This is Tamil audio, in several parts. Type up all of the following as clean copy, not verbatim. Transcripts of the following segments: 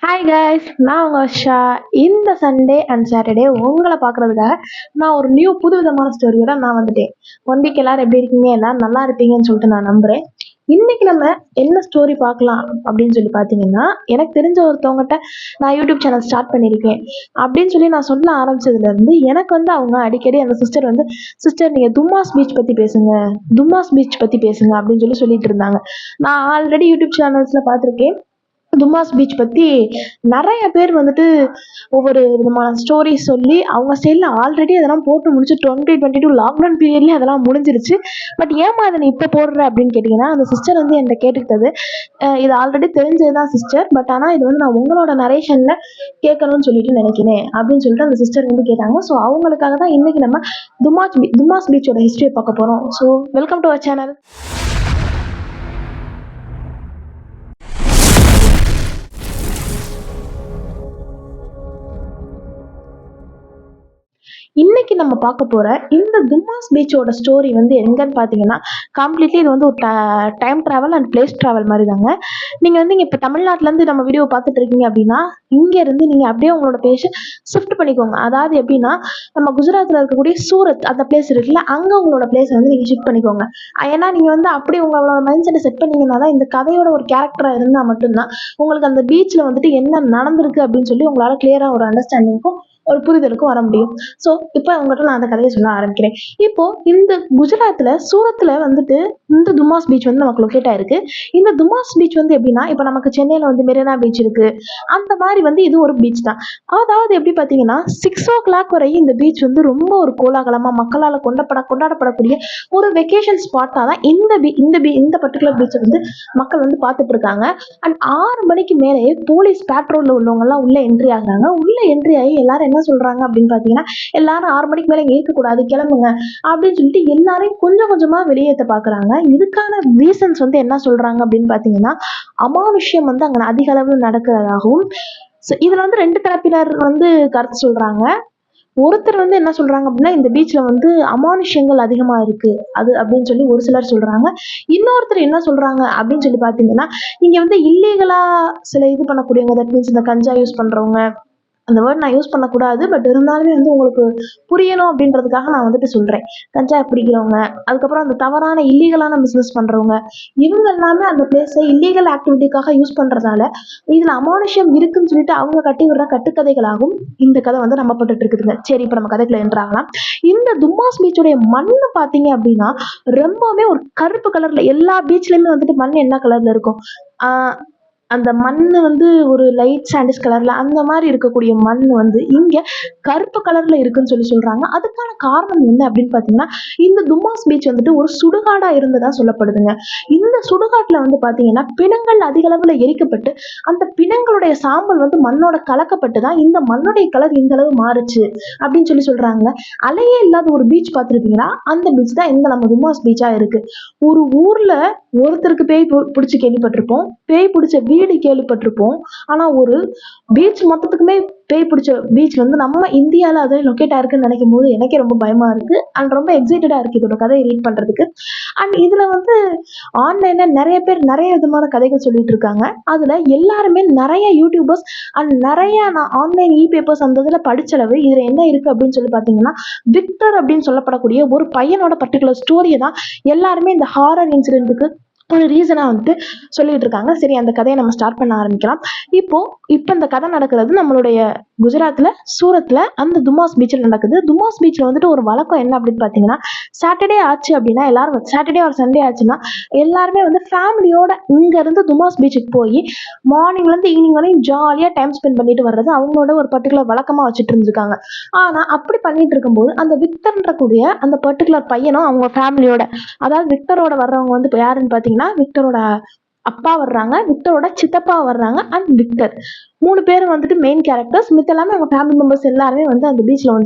ஹாய் கைஸ், நான் உங்கள் வர்ஷா. இந்த சண்டே அண்ட் சாட்டர்டே உங்களை பார்க்குறதுக்காக நான் ஒரு புதுவிதமான ஸ்டோரியோட நான் வந்துட்டேன். ஒன் வீக் எல்லாரும் எப்படி இருக்கீங்க? எல்லாரும் நல்லா இருப்பீங்கன்னு சொல்லிட்டு நான் நம்புகிறேன். இன்னைக்கு நம்ம என்ன ஸ்டோரி பார்க்கலாம் அப்படின்னு சொல்லி பார்த்தீங்கன்னா, எனக்கு தெரிஞ்ச ஒருத்தவங்ககிட்ட நான் யூடியூப் சேனல் ஸ்டார்ட் பண்ணியிருக்கேன் அப்படின்னு சொல்லி நான் சொல்ல ஆரம்பிச்சதுலேருந்து எனக்கு அவங்க அடிக்கடி அந்த சிஸ்டர் சிஸ்டர் நீங்கள் தும்மாஸ் பீச் பற்றி பேசுங்க, தும்மாஸ் பீச் பற்றி பேசுங்க அப்படின்னு சொல்லிட்டு இருந்தாங்க. நான் ஆல்ரெடி யூடியூப் சேனல்ஸில் பார்த்துருக்கேன். தும்மாஸ் பீச் பற்றி நிறைய பேர் ஒவ்வொரு விதமான ஸ்டோரிஸ் சொல்லி அவங்க சைடில் ஆல்ரெடி அதெல்லாம் போட்டு முடிச்சு 2022 லாக்டவுன் பீரியட்லேயே அதெல்லாம் முடிஞ்சிருச்சு. பட் ஏமா அதை நீ இப்போ போடுற அப்படின்னு கேட்டிங்கன்னா, அந்த சிஸ்டர் என்கிட்ட கேட்டுக்கிட்டது, இது ஆல்ரெடி தெரிஞ்சது தான் சிஸ்டர், பட் ஆனால் இது நான் உங்களோட நரேஷனில் கேட்கணும்னு சொல்லிட்டு நினைக்கிறேன் அப்படின்னு சொல்லிட்டு அந்த சிஸ்டர் கேட்டாங்க. ஸோ அவங்களுக்காக தான் இன்னைக்கு நம்ம தும்மாஸ் பீச்சோட ஹிஸ்டரியை பார்க்க போகிறோம். So welcome to our channel. இன்னைக்கு நம்ம பார்க்க போற இந்த தும்மாஸ் பீச்சோட ஸ்டோரி எங்கன்னு பார்த்தீங்கன்னா, கம்ப்ளீட்லி இது ஒரு time travel and place travel மாதிரி தாங்க. நீங்கள் இங்கே இப்போ தமிழ்நாட்டிலேருந்து நம்ம வீடியோ பார்த்துட்டு இருக்கீங்க அப்படின்னா, இங்கேருந்து நீங்கள் அப்படியே உங்களோட பிளேஸை ஷிஃப்ட் பண்ணிக்கோங்க. அதாவது எப்படின்னா, நம்ம குஜராத்தில் இருக்கக்கூடிய சூரத் அந்த பிளேஸ் இருக்குல்ல, அங்கே உங்களோட பிளேஸை நீங்கள் ஷிஃப்ட் பண்ணிக்கோங்க. ஏன்னா நீங்கள் அப்படி உங்களோட மைண்ட் செட்டை செட் பண்ணிங்கன்னா தான் இந்த கதையோட ஒரு கேரக்டராக இருந்தால் மட்டும்தான் உங்களுக்கு அந்த பீச்சில் என்ன நடந்திருக்கு அப்படின்னு சொல்லி உங்களால் கிளியராக ஒரு அண்டர்ஸ்டாண்டிங்கும் ஒரு புரிதலுக்கும் வர முடியும். ஸோ இப்போ உங்கள்கிட்ட நான் அந்த கதையை சொல்ல ஆரம்பிக்கிறேன். இப்போ இந்த குஜராத்தில் சூரத்தில் இந்த தும்மாஸ் பீச் நமக்கு லொக்கேட் ஆயிருக்கு. இந்த தும்மாஸ் பீச் எப்படின்னா, இப்போ நமக்கு சென்னையில் மெரினா பீச் இருக்கு, அந்த மாதிரி இது ஒரு பீச் தான். அதாவது எப்படி பார்த்தீங்கன்னா, 6 o'clock வரை இந்த பீச் ரொம்ப ஒரு கோலாகலமாக மக்களால் கொண்டாடப்படக்கூடிய ஒரு வெக்கேஷன் ஸ்பாட்டாக தான் இந்த பர்டிகுலர் பீச்சை மக்கள் பார்த்துட்டு இருக்காங்க. அண்ட் 6 மணிக்கு மேலே போலீஸ் பேட்ரோலில் உள்ளவங்கலாம் உள்ளே என்ட்ரி ஆகுறாங்க. உள்ளே என்ட்ரி ஆகி எல்லாரும் என்ன சொல்றாங்க அப்படின்னு பார்த்தீங்கன்னா, எல்லாரும் 6 மணிக்கு மேலே இங்கே இருக்கக்கூடாது, கிளம்புங்க அப்படின்னு சொல்லிட்டு எல்லாரையும் கொஞ்சம் கொஞ்சமா வெளியேற்ற பார்க்குறாங்க. இதுக்கான ரீசன்ஸ் என்ன சொல்றாங்க அப்படின்னு பார்த்தீங்கன்னா, அமானுஷ்யம் அங்கே அதிக அளவில் நடக்கிறதாகவும், இதுல 2 தரப்பினர் கருத்து சொல்றாங்க. ஒருத்தர் என்ன சொல்றாங்க அப்படின்னா, இந்த பீச்ல அமானுஷ்யங்கள் அதிகமா இருக்கு அது அப்படின்னு சொல்லி ஒரு சிலர் சொல்றாங்க. இன்னொருத்தர் என்ன சொல்றாங்க அப்படின்னு சொல்லி பாத்தீங்கன்னா, இங்க இல்லீகலா சில இது பண்ணக்கூடியவங்க, தட் மீன்ஸ் இந்த கஞ்சா யூஸ் பண்றவங்க, அந்த வேர்ட் நான் யூஸ் பண்ணக்கூடாது, பட் இருந்தாலுமே உங்களுக்கு புரியணும் அப்படின்றதுக்காக நான் சொல்றேன். கஞ்சா பிடிக்கிறவங்க, அதுக்கப்புறம் அந்த தவறான இல்லீகலான பிசினஸ் பண்றவங்க, இவங்க எல்லாமே அந்த பிளேஸை இல்லீகல் ஆக்டிவிட்டிக்காக யூஸ் பண்றதால இதுல அமானுஷ்யம் இருக்குன்னு சொல்லிட்டு அவங்க கட்டி விடுற கட்டுக்கதைகளாகவும் இந்த கதை நம்பப்பட்டு இருக்குதுங்க. சரி, இப்ப நம்ம கதைக்குள்ள என்றாகலாம். இந்த தும்மாஸ் பீச்சோடைய மண்ணு பாத்தீங்க அப்படின்னா ரொம்பவே ஒரு கருப்பு கலர்ல, எல்லா பீச்லயுமே மண் என்ன கலர்ல இருக்கும், அந்த மண் ஒரு லைட் சாண்டிஸ் கலர்ல அந்த மாதிரி இருக்கக்கூடிய மண் இங்க கருப்பு கலர்ல இருக்குன்னு சொல்றாங்க. அதுக்கான காரணம் என்ன அப்படின்னு பாத்தீங்கன்னா, இந்த தும்மாஸ் பீச் ஒரு சுடுகாடா இருந்ததா சொல்லப்படுதுங்க. இந்த சுடுகாட்டுல பாத்தீங்கன்னா பிணங்கள் அதிக அளவுல எரிக்கப்பட்டு அந்த பிணங்களுடைய சாம்பல் மண்ணோட கலக்கப்பட்டு தான் இந்த மண்ணுடைய கலர் இந்த அளவு மாறுச்சு அப்படின்னு சொல்றாங்க. அலையே இல்லாத ஒரு பீச் பார்த்துருக்கீங்களா? அந்த பீச் தான் இந்த நம்ம தும்மாஸ் பீச்சா இருக்கு. ஒரு ஊர்ல ஒருத்தருக்கு பேய் பிடிச்சு கேள்விப்பட்டிருப்போம், பேய் பிடிச்ச வீடு கேள்விப்பட்டிருப்போம். ஆனா ஒரு பீச் மொத்தத்துக்குமே பேய் பிடிச்ச பீச் நம்ம இந்தியால அதை லொக்கேட் ஆயிருக்குன்னு நினைக்கும் போது எனக்கே ரொம்ப பயமா இருக்கு அண்ட் ரொம்ப எக்ஸைட்டடா இருக்கு இதோட கதையை ரீட் பண்றதுக்கு. அண்ட் இதுல ஆன்லைன்ல நிறைய பேர் நிறைய விதமான கதைகள் சொல்லிட்டு இருக்காங்க. அதுல எல்லாருமே நிறைய யூடியூபர்ஸ் அண்ட் நிறைய நான் ஆன்லைன் இ பேப்பர்ஸ் அந்த இதுல படிச்சளவு இதுல என்ன இருக்கு அப்படின்னு சொல்லி பாத்தீங்கன்னா, விக்டர் அப்படின்னு சொல்லப்படக்கூடிய ஒரு பையனோட பர்டிகுலர் ஸ்டோரியை தான் எல்லாருமே இந்த ஹாரர் இன்சிடென்ட்டுக்கு ஒரு ரீசனா சொல்லிட்டு இருக்காங்க. சரி, அந்த கதையை நம்ம ஸ்டார்ட் பண்ண ஆரம்பிக்கலாம். இப்போ இந்த கதை நடக்கிறது நம்மளுடைய குஜராத்ல சூரத்ல அந்த தும்மாஸ் பீச்சில் நடக்குது. தும்மாஸ் பீச்ல ஒரு வழக்கம் என்ன அப்படின்னு பாத்தீங்கன்னா, சாட்டர்டே ஆச்சு அப்படின்னா எல்லாரும் சாட்டர்டே ஒரு சண்டே ஆச்சுன்னா எல்லாருமே ஃபேமிலியோட இங்க இருந்து தும்மாஸ் பீச்சுக்கு போய் மார்னிங்ல இருந்து ஈவினிங் வரையும் ஜாலியா டைம் ஸ்பெண்ட் பண்ணிட்டு வர்றது அவங்களோட ஒரு பர்டிகுலர் வழக்கமா வச்சுட்டு இருந்திருக்காங்க. ஆனா அப்படி பண்ணிட்டு இருக்கும்போது அந்த விக்டர்ன்ற கூடிய அந்த பர்டிகுலர் பையனும் அவங்க ஃபேமிலியோட, அதாவது விக்டரோட வர்றவங்க இப்போ யாருன்னு பாத்தீங்கன்னா, விக்டரோட அப்பா வர்றாங்க, விக்டரோட சித்தப்பா வர்றாங்க அண்ட் விக்டர் 3 பேரும் மெயின் கேரக்டர்ஸ். மித்த எல்லாமே அவங்க ஃபேமிலி மெம்பர்ஸ் எல்லாருமே அந்த பீச்ல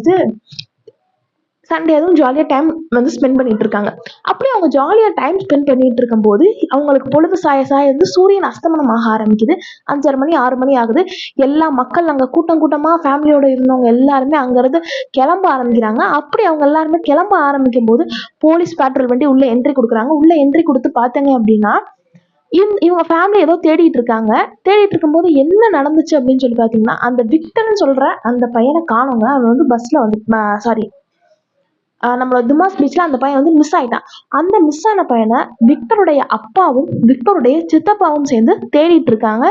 சண்டே அதுவும் ஜாலியாக டைம் ஸ்பெண்ட் பண்ணிட்டு இருக்காங்க. அப்படியே அவங்க ஜாலியாக டைம் ஸ்பெண்ட் பண்ணிட்டு இருக்கும்போது அவங்களுக்கு பொழுது சாய சாய சூரியன் அஸ்தமனம் ஆக ஆரம்பிக்குது. 5:30 மணி 6 மணி ஆகுது. எல்லா மக்கள் அங்கே கூட்டமாக ஃபேமிலியோட இருந்தவங்க எல்லாருமே அங்கேருந்து கிளம்ப ஆரம்பிக்கிறாங்க. அப்படி அவங்க எல்லாருமே கிளம்ப ஆரம்பிக்கும் போது போலீஸ் பேட்ரோல் வண்டி உள்ள என்ட்ரி கொடுக்குறாங்க. உள்ள என்ட்ரி கொடுத்து பார்த்தங்க அப்படின்னா இவங்க ஃபேமிலி ஏதோ தேடிட்டு இருக்காங்க. தேடிட்டு இருக்கும்போது என்ன நடந்துச்சு அப்படின்னு சொல்லி பார்த்தீங்கன்னா, அந்த விக்டர்ன்னு சொல்ற அந்த பையனை காணோங்க. அவன் வந்து பஸ்ல வந்து சாரி நம்மளோட துமாஸ் பீச்ல அந்த பையன் வந்து மிஸ் ஆயிட்டான். அந்த மிஸ் ஆன பையனை விக்டருடைய அப்பாவும் விக்டருடைய சித்தப்பாவும் சேர்ந்து தேடிட்டு இருக்காங்க.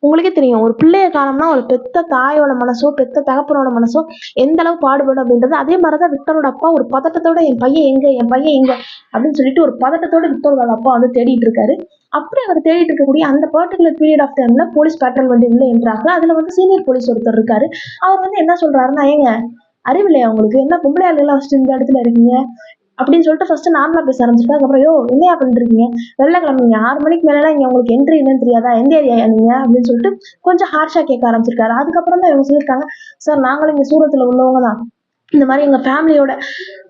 உங்களுக்கே தெரியும், ஒரு பிள்ளைய காணோம்னா ஒரு பெத்த தாயோட மனசோ பெத்த தகப்பனோட மனசோ எந்த அளவு பாடுபடும் அப்படின்றது. அதே மாதிரிதான் விக்டரோட அப்பா ஒரு பதட்டத்தோட என் பையன் எங்க என் பையன் எங்க அப்படின்னு சொல்லிட்டு ஒரு பதட்டத்தோட விக்டரோட அப்பா வந்து தேடிட்டு இருக்காரு. அப்படி அவர் தேடிட்டு இருக்கக்கூடிய அந்த பர்டிகுலர் பீரியட் ஆஃப் டைம்ல போலீஸ் பேட்ரோல் வண்டி உள்ள என்றாங்க. அதுல வந்து சீனியர் போலீஸ் ஒருத்தர் இருக்காரு. அவர் வந்து என்ன சொல்றாருன்னா, ஏங்க அறிவில்லையா உங்களுக்கு, என்ன பொம்பளை ஆளுலாம் வச்சுட்டு இந்த இடத்துல இருக்கீங்க அப்படின்னு சொல்லிட்டு ஃபர்ஸ்ட் நார்மலா பேச ஆரம்பிச்சிருக்காரு. அதுக்கப்புறம் யோ என்னையா பண்றீங்க, வெளில கிளம்புங்க, 6 மணிக்கு மேலாம் இங்க உங்களுக்கு என்ட்ரி என்னன்னு தெரியாதா, எந்த ஏரியா நீங்க அப்படின்னு சொல்லிட்டு கொஞ்சம் ஹார்ஷா கேட்க ஆரம்பிச்சிருக்காரு. அதுக்கப்புறம் தான் இவங்க சொல்லியிருக்காங்க, சார் நாங்களும் இங்க சூரத்துல உள்ளவங்க தான், இந்த மாதிரி எங்க ஃபேமிலியோட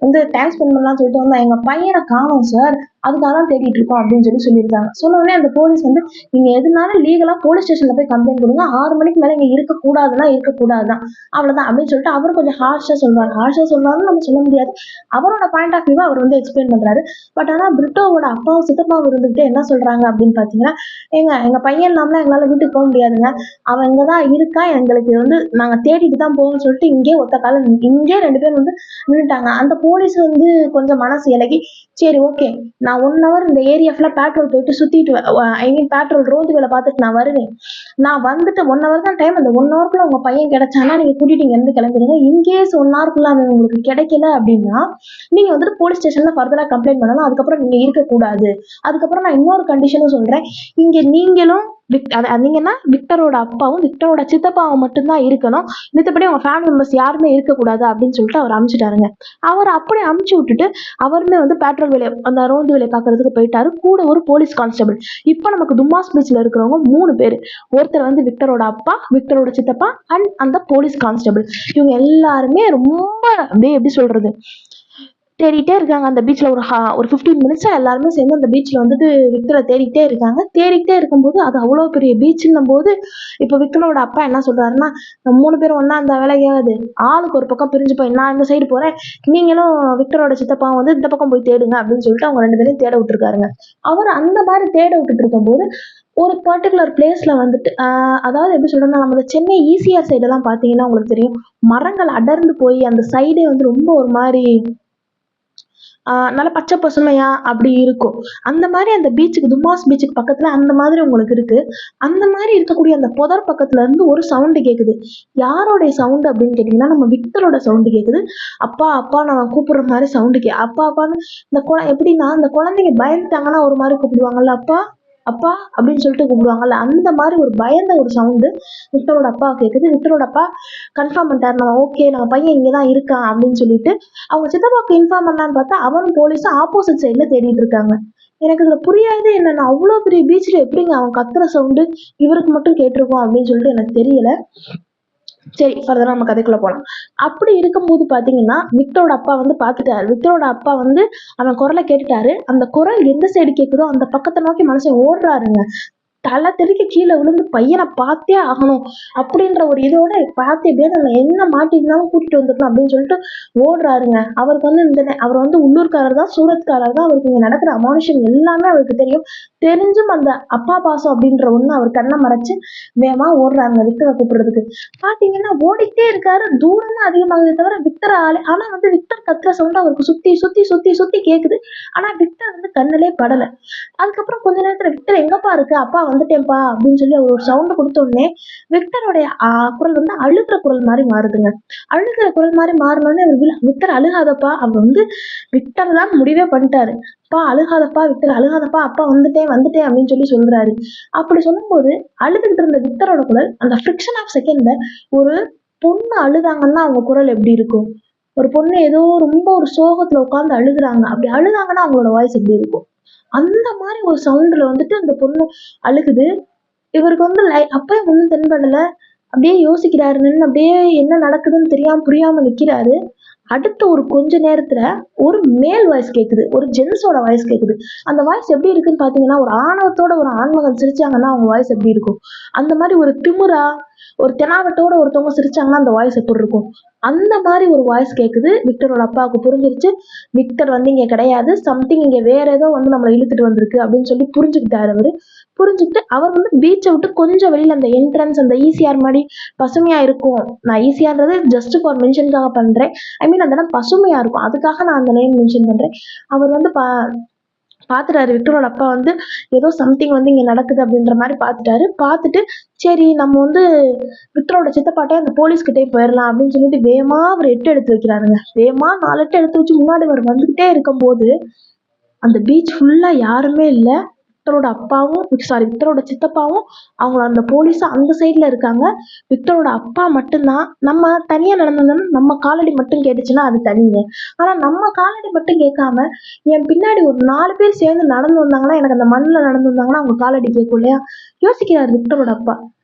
வந்து டைம் ஸ்பெண்ட் பண்ணலாம்னு சொல்லிட்டு வந்தா எங்க பையனை காணோம் சார், அதுக்காக தான் தேடிட்டு இருக்கோம் அப்படின்னு சொல்லியிருக்காங்க. சொன்ன உடனே அந்த போலீஸ் வந்து, நீங்க எதுனாலும் லீகலா போலீஸ் ஸ்டேஷன்ல போய் கம்ப்ளைண்ட் கொடுங்க, 6 மணிக்கு மேல இங்க இருக்கக்கூடாதுன்னா இருக்கக்கூடாதுதான், அவ்வளவுதான் அப்படின்னு சொல்லிட்டு அவரு கொஞ்சம் ஹார்ஷா சொல்றாரு. ஹார்ஷா சொல்றாருன்னு நம்ம சொல்ல முடியாது, அவரோட பாயிண்ட் ஆஃப் வியூவை அவர் வந்து எக்ஸ்பிளைன் பண்றாரு. பட் ஆனா பிரிட்டோவோட அப்பாவும் சித்தப்பாவும் இருந்துகிட்டு என்ன சொல்றாங்க அப்படின்னு பாத்தீங்கன்னா, ஏங்க எங்க பையன் இல்லாமலாம் எங்களால வீட்டுக்கு போக முடியாதுங்க, அவன் இங்கதான் இருக்கா, எங்களுக்கு வந்து நாங்க தேடிட்டு தான் போகணும்னு சொல்லிட்டு இங்கே ஒத்த கால இங்கே 2 பேரும் வந்து நின்னுட்டாங்க. அந்த போலீஸ் வந்து கொஞ்சம் மனசு இலகி, சரி ஓகே, நான் 1 hour இந்த ஏரியா ஃபுல்லா பேட்ரோல் போயிட்டு சுத்திட்டு ஐ மீன் பேட்ரோல் ரோந்து வேலை பார்த்துட்டு நான் வருவேன், நான் வந்துட்டு 1 hour தான் டைம், அந்த 1 hourக்குள்ள உங்க பையன் கிடைச்சானா நீங்க கூட்டிட்டு இங்க இருந்து கிளம்பிடுங்க. இன்கேஸ் 1 hourக்குள்ள அவன் உங்களுக்கு கிடைக்கல அப்படின்னா நீங்க வந்துட்டு போலீஸ் ஸ்டேஷன்ல ஃபர்தரா கம்ப்ளைண்ட் பண்ணலாம், அதுக்கப்புறம் நீங்க இருக்கக்கூடாது. அதுக்கப்புறம் நான் இன்னொரு கண்டிஷனும் சொல்றேன், இங்க நீங்களும் நீங்கன்னா விக்டரோட அப்பாவும் விக்டரோட சித்தப்பாவும் மட்டும்தான் இருக்கணும், மித்தபடி உங்க ஃபேமிலி மெம்பர்ஸ் யாருமே இருக்கக்கூடாது அப்படின்னு சொல்லிட்டு அவர் அமுச்சிட்டாருங்க. அவர் அப்படி அமுச்சு விட்டுட்டு அவருமே வந்து பேட்ரோல் வேலையை அந்த ரோந்து வேலையை பார்க்கறதுக்கு போயிட்டாரு, கூட ஒரு போலீஸ் கான்ஸ்டபிள். இப்போ நமக்கு துமாஸ் பீச்ல இருக்கிறவங்க 3 பேர். ஒருத்தர் வந்து விக்டரோட அப்பா, விக்டரோட சித்தப்பா அண்ட் அந்த போலீஸ் கான்ஸ்டபிள். இவங்க எல்லாருமே ரொம்ப அப்படியே எப்படி சொல்றது, தேடிட்டே இருக்காங்க அந்த பீச்ல. ஒரு 15 minutes எல்லாருமே சேர்ந்து அந்த பீச்ல வந்துட்டு விக்டரை தேடிட்டே இருக்காங்க. தேடிட்டே இருக்கும்போது அது அவ்வளோ பெரிய பீச்சுன்னும் போது இப்போ விக்டரோட அப்பா என்ன சொல்றாருன்னா, நம்ம 3 பேரும் ஒண்ணா அந்த வேலையாவது ஆளுக்கு ஒரு பக்கம் பிரிஞ்சு போய் நான் இந்த சைடு போறேன், நீங்களும் விக்டரோட சித்தப்பா வந்து இந்த பக்கம் போய் தேடுங்க அப்படின்னு சொல்லிட்டு அவங்க 2 பேரையும் தேட விட்டுருக்காருங்க. அவர் அந்த மாதிரி தேட விட்டுட்டு இருக்கும்போது ஒரு பர்டிகுலர் பிளேஸ்ல வந்துட்டு அதாவது எப்படி சொல்றேன்னா, நம்ம இந்த சென்னை ஈசிஆர் சைடெல்லாம் பார்த்தீங்கன்னா உங்களுக்கு தெரியும், மரங்கள் அடர்ந்து போய் அந்த சைடே வந்து ரொம்ப ஒரு மாதிரி நல்லா பச்சை பசுமையா அப்படி இருக்கும். அந்த மாதிரி அந்த பீச்சுக்கு துமாஸ் பீச்சுக்கு பக்கத்துல அந்த மாதிரி உங்களுக்கு இருக்கு. அந்த மாதிரி இருக்கக்கூடிய அந்த புதர் பக்கத்துல இருந்து ஒரு சவுண்டு கேக்குது. யாரோடைய சவுண்டு அப்படின்னு கேட்டீங்கன்னா, நம்ம விக்டரோட சவுண்டு கேக்குது. அப்பா அப்பா நான் கூப்பிடுற மாதிரி சவுண்டு அப்பா அப்பான்னு இந்த எப்படின்னா இந்த குழந்தைங்க பயந்துட்டாங்கன்னா ஒரு மாதிரி கூப்பிடுவாங்கல்ல, அப்பா அப்பா அப்படின்னு சொல்லிட்டு கூப்பிடுவாங்கல்ல, அந்த மாதிரி ஒரு பயந்த ஒரு சவுண்டு விக்டரோட அப்பா கேக்குது. விக்டரோட அப்பா கன்ஃபார்ம் பண்ணிட்டாரு, நம்ம ஓகே நம்ம பையன் இங்கதான் இருக்கான் அப்படின்னு சொல்லிட்டு அவங்க சித்தப்பாக்கு இன்ஃபார்ம் பண்ணலான்னு பார்த்தா அவரும் போலீஸும் ஆப்போசிட் சைட்ல தேடிட்டு இருக்காங்க. எனக்கு இதுல புரியாது என்னன்னா, அவ்வளோ பெரிய பீச்ல எப்படிங்க அவன் கத்துற சவுண்டு இவருக்கு மட்டும் கேட்டிருக்கோம் அப்படின்னு சொல்லிட்டு எனக்கு தெரியல. சரி ஃபர்தரா நம்ம கதைக்குள்ள போலாம். அப்படி இருக்கும்போது பாத்தீங்கன்னா விக்டரோட அப்பா வந்து பாத்துட்டாரு. விக்டரோட அப்பா வந்து அவன் குரலை கேட்டுட்டாரு. அந்த குரல் எந்த சைடு கேக்குதோ அந்த பக்கத்தை நோக்கி மனுஷன் ஓடுறாருங்க. தலை தெறிக்க கீழே விழுந்து பையனை பார்த்தே ஆகணும் அப்படின்ற ஒரு இதோட பார்த்து எப்படியாவது நம்ம என்ன மாட்டிருந்தாலும் கூட்டிட்டு வந்துடணும் அப்படின்னு சொல்லிட்டு ஓடுறாருங்க. அவருக்கு வந்து அவர் வந்து உள்ளூர்காரர் தான், சூரத்காரர் தான், அவருக்கு இங்க நடக்கிற அமானுஷம் எல்லாமே அவருக்கு தெரியும். தெரிஞ்சும் அந்த அப்பா பாசம் அப்படின்ற ஒண்ணு அவர் கண்ணை மறைச்சு வேகமா ஓடுறாங்க விக்டரை கூப்பிடுறதுக்கு. பாத்தீங்கன்னா ஓடிட்டே இருக்காரு, தூரம் தான் அதிகமாகுதே தவிர விக்டர் ஆனா வந்து விக்டர் கத்துற சவுண்ட் அவருக்கு சுத்தி சுத்தி சுத்தி சுத்தி கேக்குது. ஆனா விக்டர் வந்து கண்ணிலே படல. அதுக்கப்புறம் கொஞ்ச நேரத்துல விக்டர் எங்கப்பா இருக்கு, அப்பா வந்துட்டேன்ப்பா அப்படின்னு சொல்லி அவர் ஒரு சவுண்ட் கொடுத்த உடனே விக்டருடைய குரல் வந்து அழுகிற குரல் மாதிரி மாறுதுங்க. அழுகிற குரல் மாதிரி மாறினோடனே விக்டர் அழுகாதப்பா, அவர் வந்து விக்டர் தான் முடிவே பண்ணிட்டாரு. அப்பா அழுகாதப்பா, விக்டர் அழுகாதப்பா, அப்பா வந்துட்டேன் வந்துட்டேன் அப்படின்னு சொல்லி சொல்றாரு. அப்படி சொல்லும்போது அழுதுகிட்டு இருந்த விக்டரோட குரல் அந்த ஃபிரிக்ஷன் ஆஃப் செகண்ட்ல ஒரு பொண்ணு அழுதாங்கன்னா அவங்க குரல் எப்படி இருக்கும், ஒரு பொண்ணு ஏதோ ரொம்ப ஒரு சோகத்துல உட்காந்து அழுகுறாங்க, அப்படி அழுதாங்கன்னா அவங்களோட வாய்ஸ் எப்படி இருக்கும், அந்த மாதிரி ஒரு சவுண்ட்ல வந்துட்டு அந்த பொண்ணு அழுகுது. இவருக்கு வந்து அப்பயே ஒண்ணும் தென்படல. அப்படியே யோசிக்கிறாரு, நின்னு அப்படியே என்ன நடக்குதுன்னு தெரியாம புரியாம நிக்கிறாரு. அடுத்த ஒரு கொஞ்ச நேரத்துல ஒரு மேல் வாய்ஸ் கேக்குது, ஒரு ஜென்ஸோட வாய்ஸ் கேக்குது. அந்த வாய்ஸ் எப்படி இருக்குன்னு பாத்தீங்கன்னா, ஒரு ஆணவத்தோட ஒரு ஆண்மகன் சிரிச்சாங்கன்னா அவங்க வாய்ஸ் எப்படி இருக்கும், அந்த மாதிரி ஒரு திமிரா ஒரு தெனாவட்டோட ஒருத்தவங்க சிரிச்சாங்கன்னா அந்த வாய்ஸ் எப்படி இருக்கும், அந்த மாதிரி ஒரு வாய்ஸ் கேட்குது. விக்டரோட அப்பாவுக்கு புரிஞ்சிருச்சு, விக்டர் வந்து இங்க கிடையாது, சம்திங் இங்க வேற ஏதோ வந்து நம்மளை இழுத்துட்டு வந்திருக்கு அப்படின்னு சொல்லி புரிஞ்சுக்கிட்டாரு அவரு. புரிஞ்சுக்கிட்டு அவர் வந்து பீச்சை விட்டு கொஞ்சம் வெளியில அந்த என்ட்ரன்ஸ் அந்த ஈசிஆர் மாதிரி பசுமையா இருக்கும். நான் ஈசிஆர்ன்றது ஜஸ்ட் ஃபார் மென்ஷனுக்காக பண்றேன். ஐ மீன் அந்த இடம் பசுமையா இருக்கும், அதுக்காக நான் அந்த நேம் மென்ஷன் பண்றேன். அவர் வந்து பாத்துட்டாரு, விக்டரோட அப்பா வந்து ஏதோ சம்திங் வந்து இங்க நடக்குது அப்படின்ற மாதிரி பாத்துட்டாரு. பார்த்துட்டு சரி நம்ம வந்து விக்டரோட சித்தப்பாட்டே அந்த போலீஸ்கிட்டே போயிடலாம் அப்படின்னு சொல்லிட்டு வேகமா அவர் எட்டு எடுத்து வைக்கிறாருங்க. வேகமா 4 எட்டு எடுத்து வச்சு முன்னாடி அவர் வந்துகிட்டே இருக்கும் போது அந்த பீச் ஃபுல்லா யாருமே இல்ல. விக்டரோட அப்பாவும் விக்டரோட சித்தப்பாவும் அவங்க அந்த போலீஸ் அந்த சைட்ல இருக்காங்க. விக்டரோட அப்பா மட்டும்தான். நம்ம தனியா நடந்தோம்னா நம்ம காலடி மட்டும் கேட்டுச்சுன்னா அது தனிங்க. ஆனா நம்ம காலடி மட்டும் கேட்காம என் பின்னாடி ஒரு 4 பேர் சேர்ந்து நடந்து வந்தாங்கன்னா, எனக்கு அந்த மண்ணுல நடந்து வந்தாங்கன்னா அவங்க காலடி கேட்கும் இல்லையா? யோசிக்கிறாரு விக்டரோட அப்பா.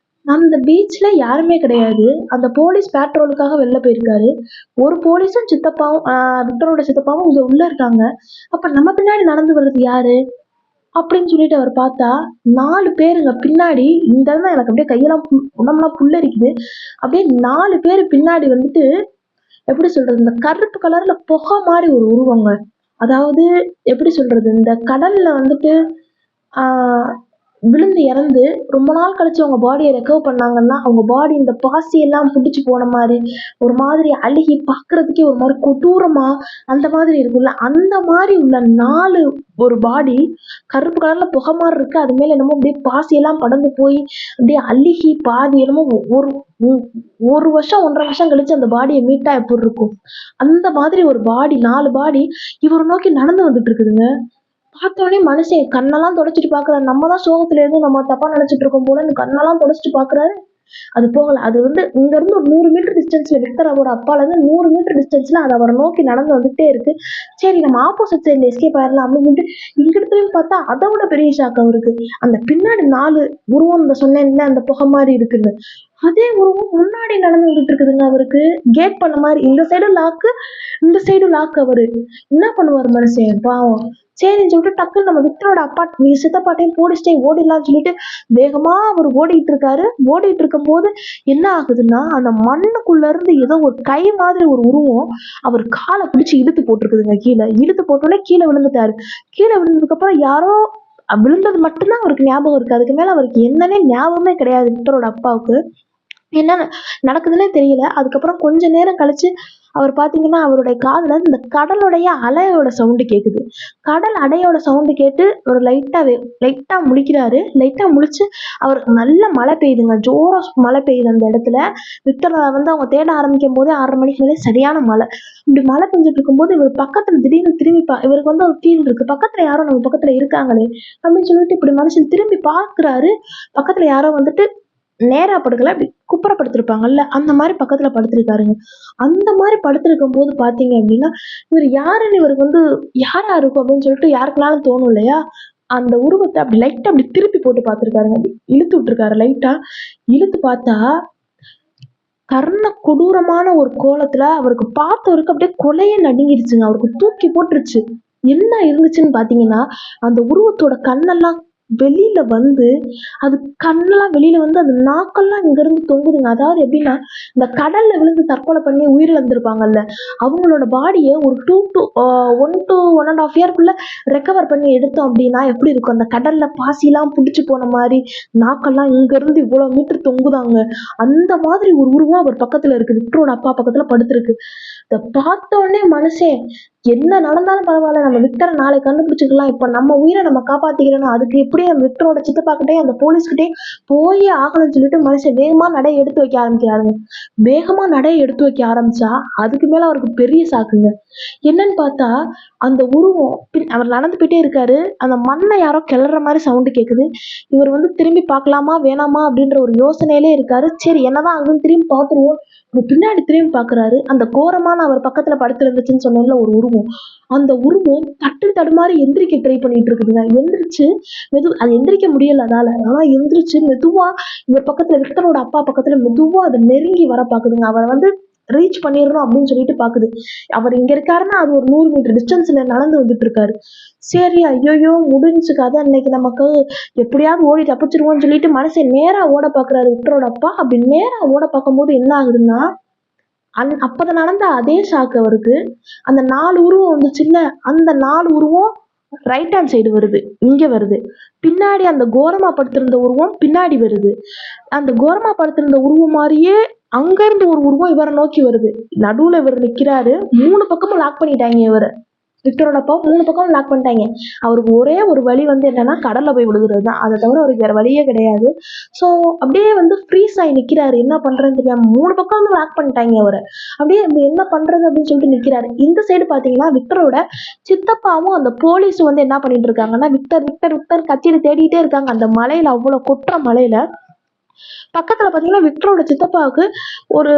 அந்த பீச்ல யாருமே கிடையாது. அந்த போலீஸ் பேட்ரோலுக்காக வெளில போயிருக்காரு. ஒரு போலீஸும் சித்தப்பாவும் விக்டரோட சித்தப்பாவும் இங்க உள்ள இருக்காங்க. அப்ப நம்ம பின்னாடி நடந்து வர்றது யாரு அப்படின்னு சொல்லிட்டு அவர் பார்த்தா 4 பேருங்க பின்னாடி. இந்த இடத்துல எனக்கு அப்படியே கையெல்லாம் உடம்பெல்லாம் புல்லரிக்குது. அப்படியே 4 பேர் பின்னாடி வந்துட்டு எப்படி சொல்றது, இந்த கருப்பு கலர்ல புகை மாதிரி ஒரு உருவங்க. அதாவது எப்படி சொல்றது, இந்த கடல்ல வந்துட்டு ஆஹ் விழுந்து இறந்து ரொம்ப நாள் கழிச்சு அவங்க பாடியை ரெக்கவர் பண்ணாங்கன்னா அவங்க பாடி இந்த பாசி எல்லாம் புடிச்சு போன மாதிரி ஒரு மாதிரி அழுகி பார்க்கறதுக்கே ஒரு மாதிரி கொடூரமா அந்த மாதிரி இருக்குல்ல, அந்த மாதிரி உள்ள 4 ஒரு பாடி கருப்பு கலர்ல புகை மாதிரி இருக்கு. அது மேல என்னமோ அப்படியே பாசி எல்லாம் படர்ந்து போய் அப்படியே அழுகி பாதி என்னமோ ஒரு ஒரு வருஷம் 1.5 வருஷம் கழிச்சு அந்த பாடியை மீட்டா எப்படி இருக்கும், அந்த மாதிரி ஒரு பாடி 4 பாடி இவரை நோக்கி நடந்து வந்துட்டு இருக்குதுங்க. பார்த்தோனே மனுஷன் கண்ணெல்லாம் தொடச்சிட்டு பாக்குறாரு. நம்ம தான் சோகத்துல இருந்து நம்ம தப்பா நினைச்சிட்டு இருக்கோம் போல கண்ணெல்லாம் தொடச்சிட்டு பாக்குறாரு. அது போகல. அது வந்து இங்க இருந்து ஒரு 100 மீட்டர் டிஸ்டன்ஸ்ல விக்டர் அவரோட அப்பால இருந்து 100 மீட்டர் டிஸ்டன்ஸ்ல அது அவரை நோக்கி நடந்து வந்துட்டே இருக்கு. சரி நம்ம ஆப்போசிட் சைட்ல எஸ்கேப் ஆயிடலாம் அப்படின்னு சொல்லிட்டு இங்கிட்டு பார்த்தா அதை விட பெரிய ஷாக் அவருக்கு. அந்த பின்னாடி 4 உருவம் இந்த சொன்னேன்ல அந்த புகை மாதிரி இருக்குன்னு, அதே உருவம் முன்னாடி நடந்து வந்துட்டு இருக்குதுங்க. அவருக்கு கேட் பண்ண மாதிரி இந்த சைடு லாக்கு இந்த சைடு லாக். அவரு என்ன பண்ணுவாரு மனுஷன் பாவம். சரின்னு சொல்லிட்டு டக்குன்னு நம்ம விக்டரோட அப்பா சித்தப்பாட்டையும் போலீஸ்டையும் ஓடிடலாம்னு சொல்லிட்டு வேகமா அவர் ஓடிட்டு இருக்காரு. ஓடிட்டு இருக்கும் போது என்ன ஆகுதுன்னா அந்த மண்ணுக்குள்ள இருந்து ஏதோ ஒரு கை மாதிரி ஒரு உருவம் அவர் காலை பிடிச்சு இழுத்து போட்டிருக்குதுங்க. கீழே இழுத்து போட்டோன்னே கீழே விழுந்துட்டாரு. கீழே விழுந்ததுக்கு அப்புறம் யாரோ விழுந்தது மட்டும்தான் அவருக்கு ஞாபகம் இருக்கு. அதுக்கு மேல அவருக்கு என்னன்னே ஞாபகமே கிடையாது விக்டரோட அப்பாவுக்கு. என்ன நடக்குதுன்னே தெரியல. அதுக்கப்புறம் கொஞ்ச நேரம் கழிச்சு அவர் பாத்தீங்கன்னா அவருடைய காதுல இந்த கடலுடைய அலையோட சவுண்டு கேக்குது. கடல் அலையோட சவுண்டு கேட்டு ஒரு லைட்டா முழிக்கிறாரு. லைட்டா முழிச்சு அவருக்கு நல்ல மழை பெய்யுதுங்க, ஜோரா மழை பெய்யுது அந்த இடத்துல. விக்டர் வந்து அவங்க தேட ஆரம்பிக்கும் போதே 6:30 மணிக்கு மேலே சரியான மழை. இப்படி மழை பெஞ்சிட்டு இருக்கும்போது இவர் பக்கத்துல திடீர்னு திரும்பி இவருக்கு வந்து ஒரு ஃபீல் இருக்கு, பக்கத்துல யாரோ நம்ம பக்கத்துல இருக்காங்களே அப்படின்னு சொல்லிட்டு இப்படி மனுஷன் திரும்பி பாக்குறாரு. பக்கத்துல யாரோ வந்துட்டு நேரா படுக்கல, அப்படி குப்புற படுத்திருப்பாங்கல்ல அந்த மாதிரி பக்கத்துல படுத்திருக்காருங்க. அந்த மாதிரி படுத்திருக்கும் போது பாத்தீங்க அப்படின்னா இவர் யாருன்னு இவருக்கு வந்து யாரா இருக்கும் அப்படின்னு சொல்லிட்டு யாருக்குனாலும் தோணும் இல்லையா? அந்த உருவத்தை அப்படி லைட்டா அப்படி திருப்பி போட்டு பார்த்திருக்காருங்க. அப்படி இழுத்து விட்டுருக்காரு. லைட்டா இழுத்து பார்த்தா கர்ண கொடூரமான ஒரு கோலத்துல அவருக்கு பார்த்தவருக்கு அப்படியே கொலையே நடுங்கிருச்சுங்க. அவருக்கு தூக்கி போட்டுருச்சு. என்ன இருந்துச்சுன்னு பாத்தீங்கன்னா அந்த உருவத்தோட கண்ணெல்லாம் வெளியில வந்து அது கண்ணெல்லாம் வெளியில வந்து அந்த நாக்கெல்லாம் இங்க இருந்து தொங்குதுங்க. அதாவது எப்படின்னா இந்த கடல்ல விழுந்து தற்கொலை பண்ணி உயிரிழந்திருப்பாங்கல்ல அவங்களோட பாடியை ஒரு 1 to 1.5 இயர்க்குள்ள ரெக்கவர் பண்ணி எடுத்தோம் அப்படின்னா எப்படி இருக்கும், அந்த கடல்ல பாசிலாம் புடிச்சு போன மாதிரி நாக்கெல்லாம் இங்க இருந்து இவ்வளவு மீட்டர் தொங்குதாங்க. அந்த மாதிரி ஒரு உருவம் அவர் பக்கத்துல இருக்கு, விக்டரோட அப்பா பக்கத்துல படுத்திருக்கு. இத பார்த்த உடனே மனுஷன் என்ன நடந்தாலும் பரவாயில்ல, நம்ம விக்டரை நாளைக்கு கண்டுபிடிச்சிக்கலாம், இப்ப நம்ம உயிரை நம்ம காப்பாத்திக்கிறோம், அதுக்கு எப்படி நம்ம விக்டரோட சித்தப்பாக்கிட்டே அந்த போலீஸ்கிட்டே போயே ஆகணும்னு சொல்லிட்டு மனுஷன் வேகமா நடை எடுத்து வைக்க ஆரம்பிக்கிறாருங்க. வேகமா நடை எடுத்து வைக்க ஆரம்பிச்சா அதுக்கு மேல அவருக்கு பெரிய சாக்குங்க. என்னன்னு பார்த்தா அந்த உருவம் அவர் நடந்து போயிட்டே இருக்காரு. அந்த மண்ணை யாரோ கிளற மாதிரி சவுண்டு கேக்குது. இவர் வந்து திரும்பி பார்க்கலாமா வேணாமா அப்படின்ற ஒரு யோசனையிலே இருக்காரு. சரி என்னதான் ஆகுதுன்னு திரும்பி பார்த்துருவோம். பின்னாடி திரும்பி பாக்குறாரு. அந்த கோரமான அவர் பக்கத்துல படுத்து இருந்துச்சுன்னு சொன்னேன்ல ஒரு உருவம், அந்த உருவம் தட்டு தடுமாறி எந்திரிக்க ட்ரை பண்ணிட்டு இருக்குதுங்க. எந்திரிச்சு அது எந்திரிக்க முடியல அதால. ஆனா எந்திரிச்சு மெதுவா இவர் பக்கத்துல விக்டரோட அப்பா பக்கத்துல மெதுவா அதை நெருங்கி வர பாக்குதுங்க. அவரை வந்து ரீச் பண்ணிடணும் அப்படின்னு சொல்லிட்டு பாக்குது. அவர் இங்க இருக்காருன்னா அது ஒரு 100 மீட்டர் டிஸ்டன்ஸ்ல நடந்து வந்துட்டு இருக்காரு. சரி, ஐயோ முடிஞ்சு கதை, இன்னைக்கு நமக்கு எப்படியாவது ஓடி தப்பிச்சிருவோம்னு சொல்லிட்டு மனுஷன் நேரா ஓட பாக்குறாரு விக்டரோட அப்பா. அப்படி நேரா ஓட பார்க்கும்போது என்ன ஆகுதுன்னா, அப்பதான் நடந்த அதே ஷாக் அவருக்கு. அந்த 4 உருவம் வந்துச்சுல்ல, அந்த 4 உருவம் ரைட் ஹேண்ட் சைடு வருது, இங்க வருது. பின்னாடி அந்த கோரமா படுத்திருந்த உருவம் பின்னாடி வருது. அந்த கோரமா படுத்திருந்த உருவம் மாதிரியே அங்க இருந்து ஒரு உருவம் இவரை நோக்கி வருது. நடுவுல இவர் நிக்கிறாரு. 3 பக்கமும் லாக் பண்ணிட்டாங்க இவரை. விக்டரோட அப்பா 3 பக்கமும் லாக் பண்ணிட்டாங்க. அவருக்கு ஒரே ஒரு வழி வந்து என்னன்னா கடல்ல போய் விழுகிறது தான். அதை தவிர அவருக்கு வேற வழியே கிடையாது. ஸோ அப்படியே வந்து ஃப்ரீஸ் ஆகி நிக்கிறாரு. என்ன பண்றதுன்னு தெரியாம 3 பக்கம் வந்து லாக் பண்ணிட்டாங்க அவரை. அப்படியே என்ன பண்றது அப்படின்னு சொல்லிட்டு நிக்கிறாரு. இந்த சைடு பாத்தீங்கன்னா விக்டரோட சித்தப்பாவும் அந்த போலீஸும் வந்து என்ன பண்ணிட்டு இருக்காங்கன்னா, விக்டர் விக்டர் விக்டர் கத்திட்டு தேடிட்டே இருக்காங்க. அந்த மலையில, அவ்வளவு கொட்டுற மலையில. பக்கத்துல பாத்தீங்கன்னா விக்டரோட சித்தப்பாவுக்கு ஒரு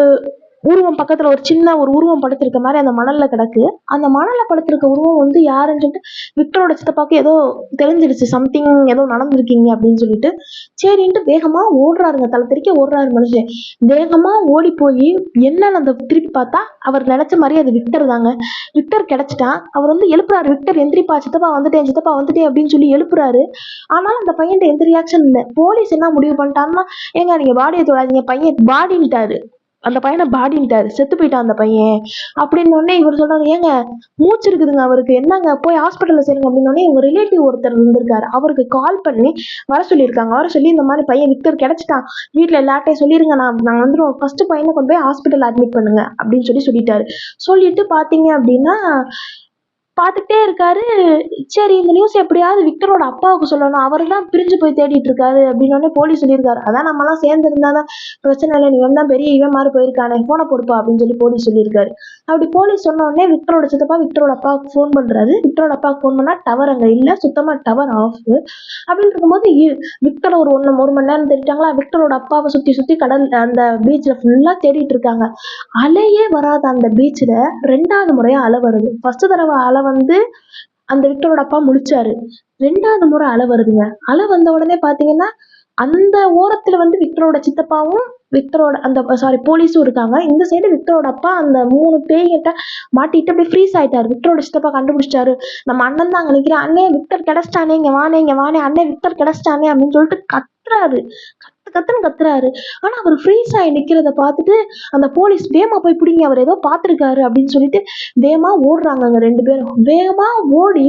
உருவம், பக்கத்துல ஒரு சின்ன ஒரு உருவம் படுத்திருக்க மாதிரி அந்த மணல்ல கிடக்கு. அந்த மணல்ல படுத்திருக்க உருவம் வந்து யாருன்னு சொல்லிட்டு விக்டரோட சித்தப்பாக்கு ஏதோ தெரிஞ்சிடுச்சு, சம்திங் ஏதோ நடந்திருக்கீங்க அப்படின்னு சொல்லிட்டு. சரின்ட்டு வேகமா ஓடுறாருங்க, தலை தெறிக்க ஓடுறாரு மனுஷன். வேகமா ஓடி போய் என்னன்னு அந்த திருப்பி பார்த்தா அவர் நினைச்ச மாதிரி அது விக்டர் தாங்க. விக்டர் கிடைச்சிட்டான். அவர் வந்து எழுப்புறாரு, விக்டர் எந்திரிப்பா, சித்தப்பா வந்துட்டேன், சித்தப்பா வந்துட்டேன் அப்படின்னு சொல்லி எழுப்புறாரு. ஆனாலும் அந்த பையன் எந்த ரியாக்ஷன் இல்லை. போலீஸ் என்ன முடிவு பண்ணிட்டாருன்னா, ஏங்க நீங்க பாடியை தொடாதீங்க, பையன் பாடின்ட்டாரு, அந்த பையனை பாடின்ட்டாரு, செத்து போயிட்டான் அந்த பையன் அப்படின்னு உடனே இவர் சொல்றாரு, ஏங்க மூச்சு இருக்குதுங்க அவருக்கு, என்னங்க போய் ஹாஸ்பிட்டல்ல சேருங்க அப்படின்னு உடனே உங்க ரிலேட்டிவ் ஒருத்தர் இருந்திருக்காரு, அவருக்கு கால் பண்ணி வர சொல்லியிருக்காங்க. வர சொல்லி இந்த மாதிரி பையன் விக்டர் கிடைச்சிட்டான், வீட்டுல எல்லார்ட்டையும் சொல்லிருங்க, நாங்க வந்துடும், ஃபர்ஸ்ட் பையனை கொண்டு போய் ஹாஸ்பிட்டல் அட்மிட் பண்ணுங்க அப்படின்னு சொல்லிட்டாரு. சொல்லிட்டு பாத்தீங்க அப்படின்னா பார்த்துட்டே இருக்காரு. சரி, இந்த நியூஸ் எப்படியாவது விக்டரோட அப்பாவுக்கு சொல்லணும், அவர் தான் பிரிஞ்சு போய் தேடிட்டு இருக்காரு அப்படின்னு போலீஸ் சொல்லியிருக்காரு. அதான் நம்மலாம் சேர்ந்து இருந்தாதான் பிரச்சனை இல்லை, நீ தான் பெரிய இவன் மாதிரி போயிருக்கானே, போனை கொடுப்பா அப்படின்னு சொல்லி போலீஸ் சொல்லியிருக்காரு. அப்படி போலீஸ் சொன்ன உடனே விக்டரோட சித்தப்பா விக்டரோட அப்பாவுக்கு ஃபோன் பண்றாரு. விக்டரோட அப்பாவுக்கு ஃபோன் பண்ணா டவர் அங்க இல்ல, சுத்தமா டவர் ஆஃப். அப்படின்னு இருக்கும்போது விக்டர் ஒரு 1 மணி நேரம் தேடிட்டாங்களா. விக்டரோட அப்பாவை சுத்தி சுத்தி கடல் அந்த பீச்ல ஃபுல்லா தேடிட்டு இருக்காங்க. அலையே வராத அந்த பீச்ல 2வது முறையா அலை வருது. ஃபர்ஸ்ட் தடவை அலை வந்து அந்த விக்டரோட அப்பா முழிச்சாரு. 2வது முறை அலை வருதுங்க. அலை வந்த உடனே பாத்தீங்கன்னா அந்த ஓரத்துல வந்து விக்டரோட சித்தப்பாவும் விக்டரோட அந்த போலீஸும் இருக்காங்க. இந்த சைடு விக்டரோட அப்பா அந்த 3 பேய்கிட்ட மாட்டிட்டு அப்படியே ஃப்ரீஸ் ஆயிட்டாரு. விக்டரோட சித்தப்பா கண்டுபிடிச்சிட்டாரு. நம்ம அண்ணன் தான் அங்க நிக்கிறான், அண்ணே விக்டர் கிடைச்சிட்டானே, இங்க வானே இங்க வானே, அண்ணே விக்டர் கிடைச்சிட்டானே அப்படின்னு சொல்லிட்டு கத்துறாரு. கத்துன்னு கத்துறாரு. ஆனா அவர் ஃப்ரீஸ் ஆகி நிக்கிறத பார்த்துட்டு அந்த போலீஸ் வேகமா போய் பிடிங்க, அவர் ஏதோ பார்த்திருக்காரு அப்படின்னு சொல்லிட்டு வேகமா ஓடுறாங்க. அங்க 2 பேரும் வேகமா ஓடி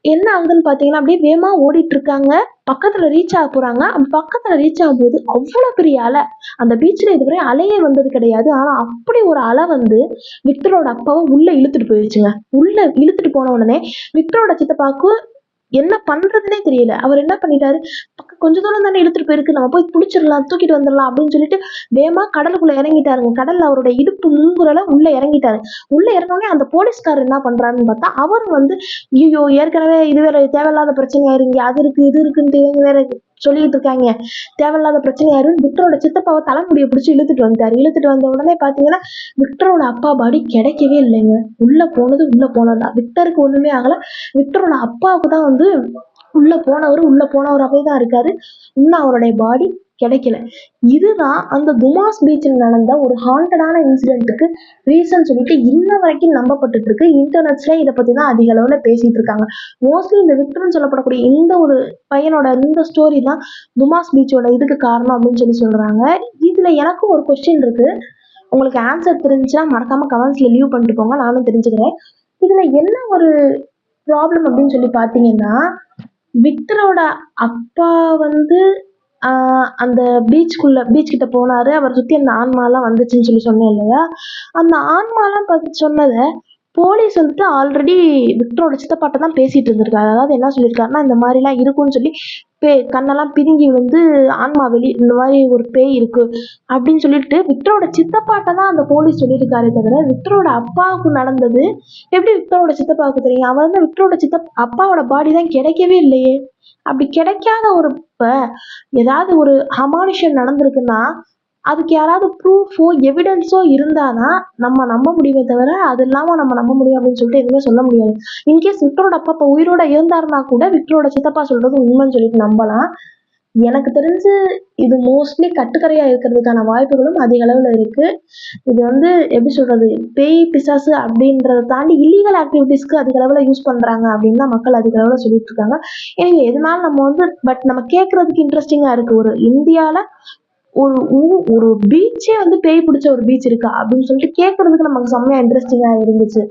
என்ன ஆகுதுன்னு பாத்தீங்கன்னா, அப்படியே வேகமா ஓடிட்டு இருக்காங்க. பக்கத்துல ரீச் ஆக போறாங்க. பக்கத்துல ரீச் ஆகும்போது அவ்வளவு பெரிய அலை. அந்த பீச்ல இதுவரை அலையே வந்தது கிடையாது. ஆனா அப்படி ஒரு அலை வந்து விக்டரோட அப்பாவை உள்ள இழுத்துட்டு போயிடுச்சுங்க. உள்ள இழுத்துட்டு போன உடனே விக்டரோட சித்தப்பாக்கு என்ன பண்றதுன்னே தெரியல. அவர் என்ன பண்ணிட்டாரு, கொஞ்ச தூரம் தானே இழுத்துட்டு போயிருக்கு, நம்ம போய் பிடிச்சிடலாம், தூக்கிட்டு வந்துடலாம் அப்படின்னு சொல்லிட்டு வேகமா கடலுக்குள்ள இறங்கிட்டாருங்க. கடல்ல அவரோட இடுப்பு மூங்குறல உள்ள இறங்கிட்டாரு. உள்ள இறங்கவுடனே அந்த போலீஸ்காரர் என்ன பண்றாருன்னு பார்த்தா, அவர் வந்து ஐயோ ஏற்கனவே இது வேற தேவையில்லாத பிரச்சனை ஆயிருங்க, அது இருக்கு இது இருக்குன்னு வேற சொல்லிட்டு இருக்காங்க, தேவையில்லாத பிரச்சனை ஆயிரும். விக்டரோட சித்தப்பாவை தலைமுடியை பிடிச்சி இழுத்துட்டு வந்துட்டாரு. இழுத்துட்டு வந்த உடனே பாத்தீங்கன்னா விக்டரோட அப்பா பாடி கிடைக்கவே இல்லைங்க. உள்ள போனதுதான். விக்டருக்கு ஒண்ணுமே ஆகல. விக்டரோட அப்பாவுக்கு தான் வந்து உள்ள போனவராகவே தான் இருக்காரு. இன்னும் அவருடைய பாடி கிடைக்கல. இதுதான் அந்த துமாஸ் பீச்சில் நடந்த ஒரு ஹாண்டடான இன்சிடென்ட்டுக்கு ரீசன் சொல்லிட்டு இன்ன வரைக்கும் நம்பப்பட்டு இருக்கு. இன்டர்நெட்ஸ்ல இதை பத்தி தான் அதிக அளவுல பேசிட்டு இருக்காங்க. மோஸ்ட்லி இந்த விக்டர்னு சொல்லப்படக்கூடிய இந்த ஒரு பையனோட இந்த ஸ்டோரி தான் துமாஸ் பீச்சோட இதுக்கு காரணம் அப்படின்னு சொல்றாங்க. இதுல எனக்கும் ஒரு கொஸ்டின் இருக்கு. உங்களுக்கு ஆன்சர் தெரிஞ்சுன்னா மறக்காம கமெண்ட்ஸ்ல லீவ் பண்ணிட்டு போங்க, நானும் தெரிஞ்சுக்கிறேன். இதுல என்ன ஒரு ப்ராப்ளம் அப்படின்னு சொல்லி பாத்தீங்கன்னா, விக்டரோட அப்பா வந்து அந்த பீச் கிட்ட போனாரு. அவரை சுத்தி அந்த ஆன்மாலாம் வந்துச்சுன்னு சொல்லி சொன்னேன் இல்லையா, அந்த ஆன்மாலாம் சொன்னதை போலீஸ் வந்துட்டு ஆல்ரெடி விக்டரோட சித்தப்பாட்ட தான் பேசிட்டு இருந்திருக்காரு. அதாவது என்ன சொல்லியிருக்காருன்னா, இந்த மாதிரிலாம் இருக்கும்னு சொல்லி கண்ணெல்லாம் பிதுங்கி வந்து ஆன்மா இந்த மாதிரி ஒரு பேய் இருக்கு அப்படின்னு சொல்லிட்டு விக்டரோட சித்தப்பாட்ட தான் அந்த போலீஸ் சொல்லியிருக்காரு. தவிர விக்டரோட அப்பாவுக்கு நடந்தது எப்படி விக்டரோட சித்தப்பாவுக்கு தெரியும்? அவர் வந்து விக்டரோட அப்பாவோட பாடி தான் கிடைக்கவே இல்லையே. அப்படி கிடைக்காத ஒரு ஏதாவது ஒரு அமானுஷம் நடந்திருக்குன்னா அதுக்கு யாராவது ப்ரூஃபோ எவிடன்ஸோ இருந்தாதான் நம்ம நம்ப முடியுமே தவிர, அது இல்லாம நம்ம நம்ப முடியும் அப்படின்னு சொல்லிட்டு எதுவுமே சொல்ல முடியாது. இன்கேஸ் விக்டரோட அப்பா உயிரோட இருந்தாருன்னா கூட விக்டரோட சித்தப்பா சொல்றது உண்மைன்னு சொல்லிட்டு நம்பலாம். எனக்கு தெரிஞ்சு இது மோஸ்ட்லி கட்டுக்கதையாக இருக்கிறதுக்கான வாய்ப்புகளும் அதிக அளவில் இருக்குது. இது வந்து எப்படி சொல்கிறது, பேய் பிசாசு அப்படின்றத தாண்டி இல்லீகல் ஆக்டிவிட்டீஸ்க்கு அதிக அளவில் யூஸ் பண்ணுறாங்க அப்படின்னு தான் மக்கள் அதிக அளவில் சொல்லிட்டு இருக்காங்க. ஏங்க எதனால நம்ம வந்து பட் நம்ம கேட்குறதுக்கு இன்ட்ரெஸ்டிங்காக இருக்குது. ஒரு இந்தியாவில் ஒரு பீச்சே வந்து பேய் பிடிச்ச ஒரு பீச் இருக்கா அப்படின்னு சொல்லிட்டு கேட்குறதுக்கு நமக்கு செம்மையாக இன்ட்ரெஸ்டிங்காக இருந்துச்சு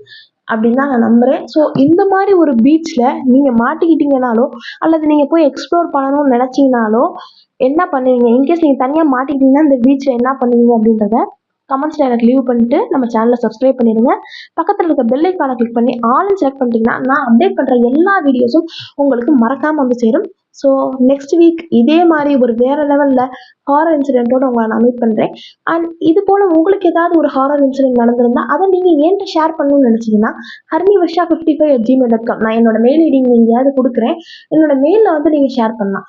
அப்படின்னு தான் நான் நம்புகிறேன். ஸோ இந்த மாதிரி ஒரு பீச்சில் நீங்கள் மாட்டிக்கிட்டீங்கனாலோ அல்லது நீங்கள் போய் எக்ஸ்ப்ளோர் பண்ணணும்னு நினச்சிங்கனாலோ என்ன பண்ணுவீங்க? இன்கேஸ் நீங்கள் தனியாக மாட்டிக்கிட்டீங்கன்னா இந்த பீச்சில் என்ன பண்ணுவீங்க அப்படின்றத கமெண்ட்ஸில் எனக்கு லீவ் பண்ணிட்டு நம்ம சேனலை சப்ஸ்கிரைப் பண்ணிடுங்க. பக்கத்தில் இருக்க பெல் ஐக்கானை கிளிக் பண்ணி ஆல்னு செலக்ட் பண்ணிட்டீங்கன்னா நான் அப்டேட் பண்ணுற எல்லா வீடியோஸும் உங்களுக்கு மறக்காமல் வந்து சேரும். ஸோ நெக்ஸ்ட் வீக் இதே மாதிரி ஒரு வேறு லெவலில் ஹாரர் இன்சிடென்ட்டோட உங்களை நான் மீட் பண்ணுறேன். அண்ட் இது போல் உங்களுக்கு ஏதாவது ஒரு ஹாரர் இன்சிடென்ட் நடந்திருந்தா அதை நீங்கள் என்கிட்ட ஷேர் பண்ணணும்னு நினச்சிங்கன்னா harnivarsha55@gmail.com நான் என்னோட மெயில் ஐடி எங்கேயாவது கொடுக்குறேன். என்னோட மெயிலில் வந்து நீங்கள் ஷேர் பண்ணலாம்.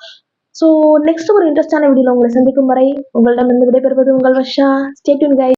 ஸோ நெக்ஸ்ட் ஒரு இன்ட்ரெஸ்டான வீடியோவில் உங்களை சந்திக்கும் வரை உங்களிடமிருந்து விடைபெறுவது உங்கள் வர்ஷா. Stay tune guys.